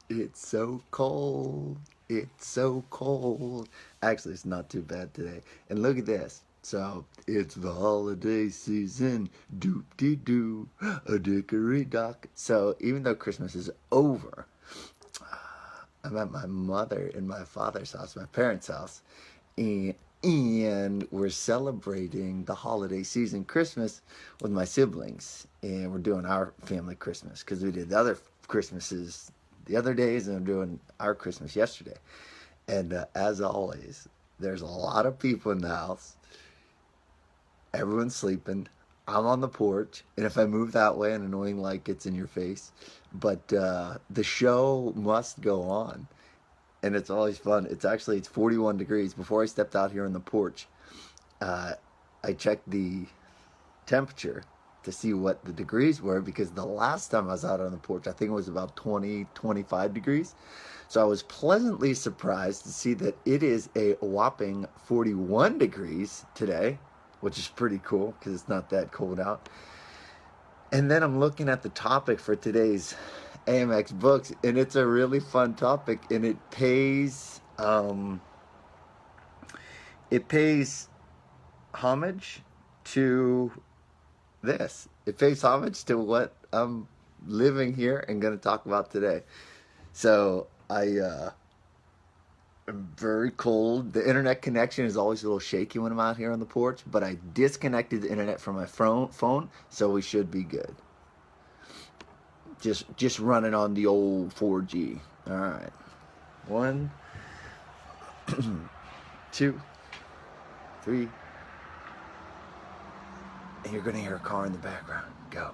It's so cold. It's so cold. Actually, it's not too bad today. And look at this. So, it's the holiday season. Doop de doo. A dickory dock. So, even though Christmas is over, I'm at my mother and my father's house, my parents' house, and we're celebrating the holiday season, Christmas, with my siblings, and we're doing our family Christmas because we did the other Christmases the other days, and I'm doing our Christmas yesterday. And as always, there's a lot of people in the house. Everyone's sleeping. I'm on the porch, and if I move that way, an annoying light gets in your face. But the show must go on, and it's always fun. It's 41 degrees. Before I stepped out here on the porch, uh, I checked the temperature to see what the degrees were because the last time I was out on the porch, I think it was about 20, 25 degrees. So I was pleasantly surprised to see that it is a whopping 41 degrees today, which is pretty cool because it's not that cold out. And then I'm looking at the topic for today's AMX books, and it's a really fun topic, and it pays homage to this. It pays homage to what I'm living here and going to talk about today. So I'm very cold. The internet connection is always a little shaky when I'm out here on the porch, but I disconnected the internet from my phone, so we should be good. Just running on the old 4G. All right. 1, 2, 3. And you're going to hear a car in the background. Go.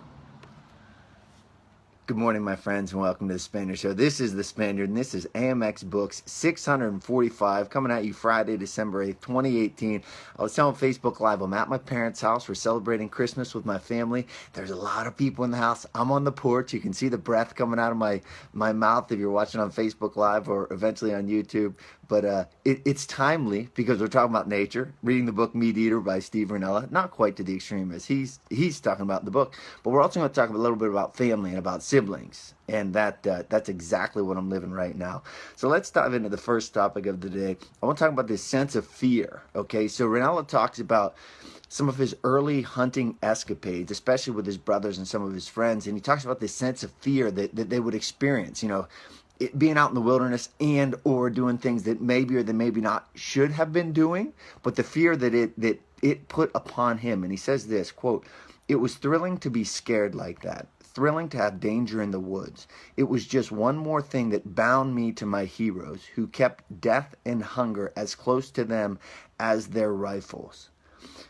Good morning, my friends, and welcome to the Spaniard Show. This is the Spaniard, and this is AMX Books 645, coming at you Friday, December 8th, 2018. I was telling Facebook Live, I'm at my parents' house. We're celebrating Christmas with my family. There's a lot of people in the house. I'm on the porch. You can see the breath coming out of my mouth if you're watching on Facebook Live or eventually on YouTube. But it's timely because we're talking about nature, reading the book Meat Eater by Steve Ranella. Not quite to the extreme as he's talking about in the book, but we're also going to talk a little bit about family and about siblings, and that's exactly what I'm living right now. So let's dive into the first topic of the day. I want to talk about this sense of fear. Okay, so Ranella talks about some of his early hunting escapades, especially with his brothers and some of his friends, and he talks about this sense of fear that they would experience, it being out in the wilderness and or doing things that maybe or that maybe not should have been doing, but the fear that it put upon him. And he says this, quote, "It was thrilling to be scared like that, thrilling to have danger in the woods. It was just one more thing that bound me to my heroes who kept death and hunger as close to them as their rifles."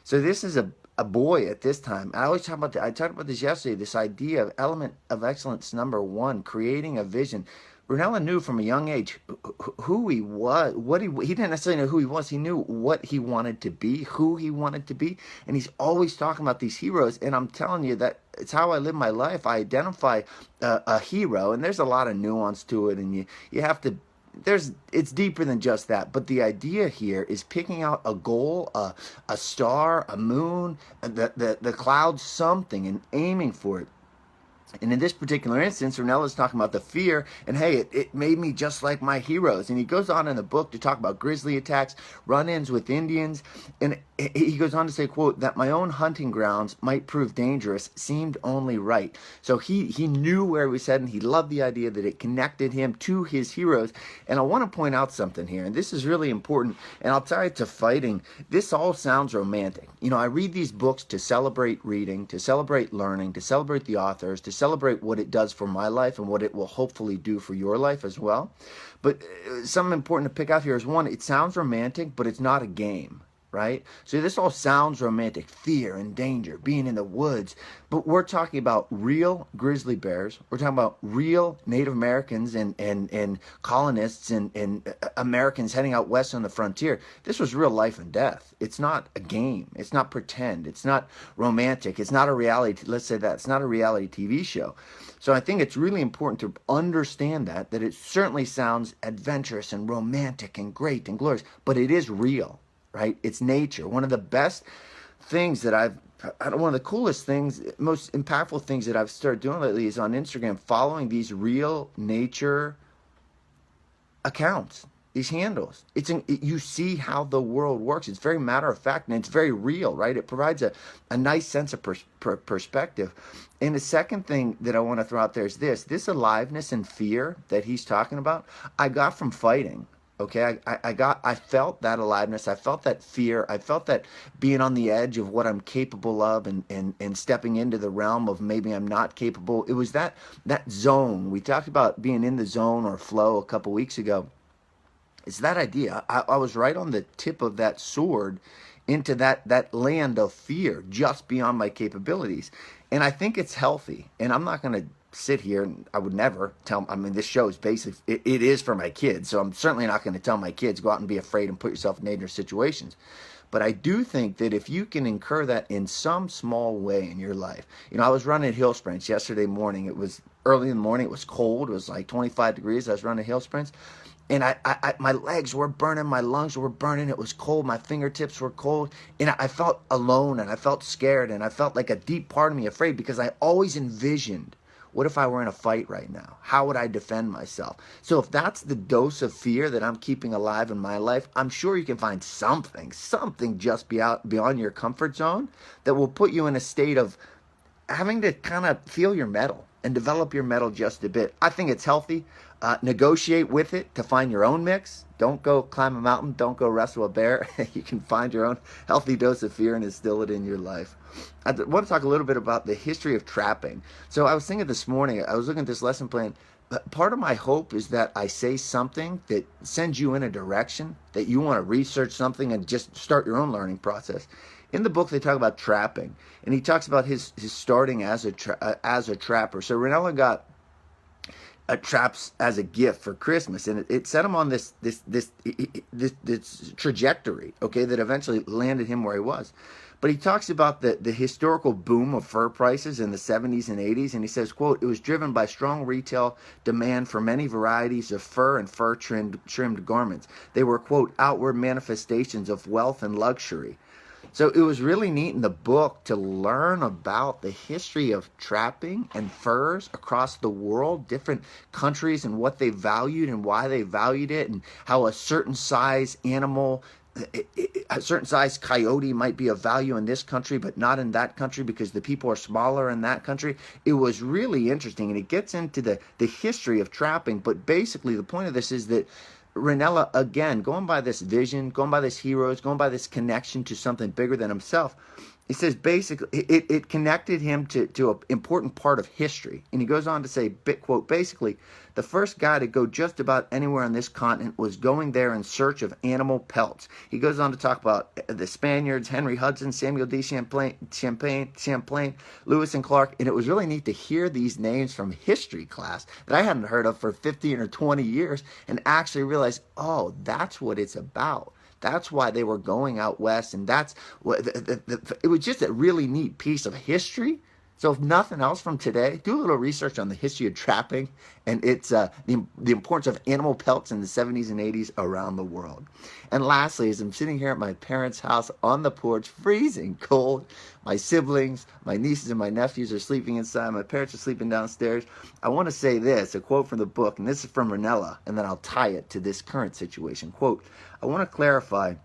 So this is a boy at this time. I talked about this yesterday, this idea of element of excellence number 1, creating a vision. Ranella knew from a young age who he was, he didn't necessarily know who he was. He knew what he wanted to be, who he wanted to be, and he's always talking about these heroes. And I'm telling you that it's how I live my life. I identify a hero, and there's a lot of nuance to it, and you have to. It's deeper than just that, but the idea here is picking out a goal, a star, a moon, the clouds, something, and aiming for it. And in this particular instance, Ranella's talking about the fear, and hey, it made me just like my heroes. And he goes on in the book to talk about grizzly attacks, run-ins with Indians, and he goes on to say, quote, "that my own hunting grounds might prove dangerous seemed only right." So he knew where he was heading. He loved the idea that it connected him to his heroes. And I want to point out something here, and this is really important, and I'll tie it to fighting. This all sounds romantic. I read these books to celebrate reading, to celebrate learning, to celebrate the authors, to celebrate what it does for my life and what it will hopefully do for your life as well. But something important to pick out here is, one, it sounds romantic, but it's not a game, right? So this all sounds romantic, fear and danger, being in the woods, but we're talking about real grizzly bears. We're talking about real Native Americans and colonists and Americans heading out west on the frontier. This was real life and death. It's not a game. It's not pretend. It's not romantic. It's not a reality. Let's say that. It's not a reality TV show. So I think it's really important to understand that it certainly sounds adventurous and romantic and great and glorious, but it is real. Right? It's nature. One of the best things that one of the coolest things, most impactful things that I've started doing lately is on Instagram, following these real nature accounts, these handles. You see how the world works. It's very matter of fact, and it's very real, right? It provides a nice sense of perspective. And the second thing that I want to throw out there is this aliveness and fear that he's talking about, I got from fighting. Okay, I felt that aliveness. I felt that fear. I felt that being on the edge of what I'm capable of, and stepping into the realm of maybe I'm not capable. It was that zone. We talked about being in the zone or flow a couple weeks ago. It's that idea. I was right on the tip of that sword into that land of fear, just beyond my capabilities. And I think it's healthy. And I'm not going to sit here, and I would never tell, I mean, this show is basically, it is for my kids. So I'm certainly not going to tell my kids, go out and be afraid and put yourself in dangerous situations. But I do think that if you can incur that in some small way in your life. I was running hill sprints yesterday morning. It was early in the morning. It was cold. It was like 25 degrees. I was running hill sprints. And my legs were burning, my lungs were burning, it was cold, my fingertips were cold, and I felt alone, and I felt scared, and I felt like a deep part of me afraid, because I always envisioned, what if I were in a fight right now? How would I defend myself? So if that's the dose of fear that I'm keeping alive in my life, I'm sure you can find something just beyond your comfort zone that will put you in a state of having to kind of feel your mettle and develop your mettle just a bit. I think it's healthy. Negotiate with it to find your own mix. Don't go climb a mountain. Don't go wrestle a bear. You can find your own healthy dose of fear and instill it in your life. I want to talk a little bit about the history of trapping. So I was thinking this morning, I was looking at this lesson plan. Part of my hope is that I say something that sends you in a direction, that you want to research something and just start your own learning process. In the book, they talk about trapping, and he talks about his starting as a trapper. So Ranella got traps as a gift for Christmas, and it set him on this trajectory, okay, that eventually landed him where he was. But he talks about the historical boom of fur prices in the 70s and 80s, and he says, quote, "It was driven by strong retail demand for many varieties of fur and fur-trimmed garments. They were, quote, outward manifestations of wealth and luxury." So it was really neat in the book to learn about the history of trapping and furs across the world, different countries, and what they valued and why they valued it, and how a certain size animal, a certain size coyote might be of value in this country but not in that country because the people are smaller in that country. It was really interesting, and it gets into the history of trapping. But basically the point of this is that Ranella, again, going by this vision, going by this heroes, going by this connection to something bigger than himself, he says basically it connected him to an important part of history. And he goes on to say, quote, "Basically, the first guy to go just about anywhere on this continent was going there in search of animal pelts." He goes on to talk about the Spaniards, Henry Hudson, Samuel D. Champlain, Lewis and Clark. And it was really neat to hear these names from history class that I hadn't heard of for 15 or 20 years and actually realize, oh, that's what it's about. That's why they were going out west, and that's what it was just a really neat piece of history. So if nothing else from today, do a little research on the history of trapping and its the importance of animal pelts in the 70s and 80s around the world. And lastly, as I'm sitting here at my parents' house on the porch, freezing cold, my siblings, my nieces and my nephews are sleeping inside, my parents are sleeping downstairs, I want to say this, a quote from the book, and this is from Ranella, and then I'll tie it to this current situation. Quote, "I want to clarify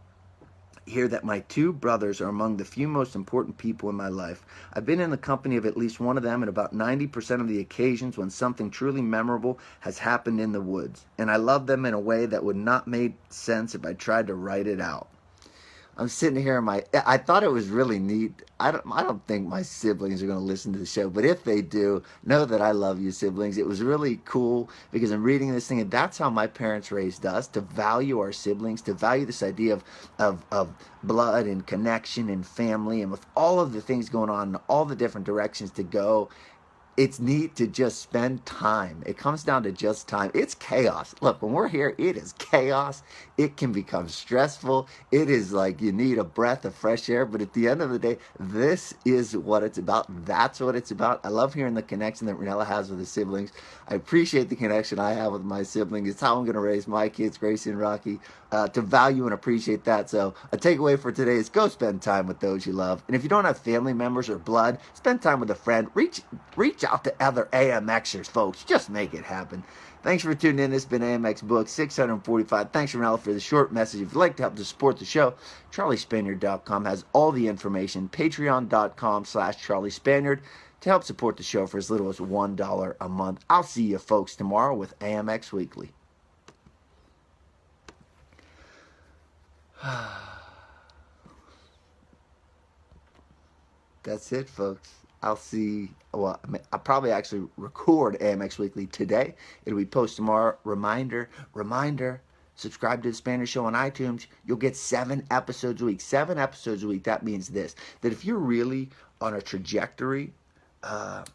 here that my two brothers are among the few most important people in my life. I've been in the company of at least one of them at about 90% of the occasions when something truly memorable has happened in the woods. And I love them in a way that would not make sense if I tried to write it out." I'm sitting here I thought it was really neat. I don't think my siblings are going to listen to the show, but if they do, know that I love you, siblings. It was really cool because I'm reading this thing, and that's how my parents raised us, to value our siblings, to value this idea of blood and connection and family, and with all of the things going on, all the different directions to go. It's neat to just spend time. It comes down to just time. It's chaos. Look, when we're here, it is chaos. It can become stressful. It is like you need a breath of fresh air. But at the end of the day, this is what it's about. That's what it's about. I love hearing the connection that Ranella has with his siblings. I appreciate the connection I have with my siblings. It's how I'm going to raise my kids, Gracie and Rocky, to value and appreciate that. So a takeaway for today is go spend time with those you love. And if you don't have family members or blood, spend time with a friend. Reach reach out to other AMXers, folks. Just make it happen. Thanks for tuning in. This has been AMX Books 645. Thanks, Ronaldo, for the short message. If you'd like to help to support the show, CharlieSpaniard.com has all the information. Patreon.com/CharlieSpaniard to help support the show for as little as $1 a month. I'll see you folks tomorrow with AMX Weekly. That's it, folks. I'll probably actually record AMX Weekly today. It'll be posted tomorrow. Reminder, subscribe to the Spaniard Show on iTunes. You'll get 7 episodes a week. 7 episodes a week. That means this, that if you're really on a trajectory to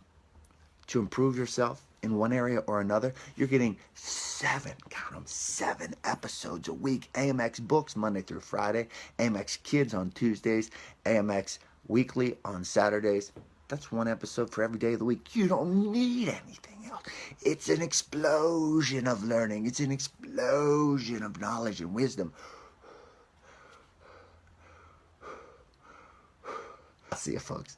improve yourself in one area or another, you're getting 7 episodes a week. AMX Books Monday through Friday, AMX Kids on Tuesdays, AMX Weekly on Saturdays. That's 1 episode for every day of the week. You don't need anything else. It's an explosion of learning. It's an explosion of knowledge and wisdom. I'll see you, folks.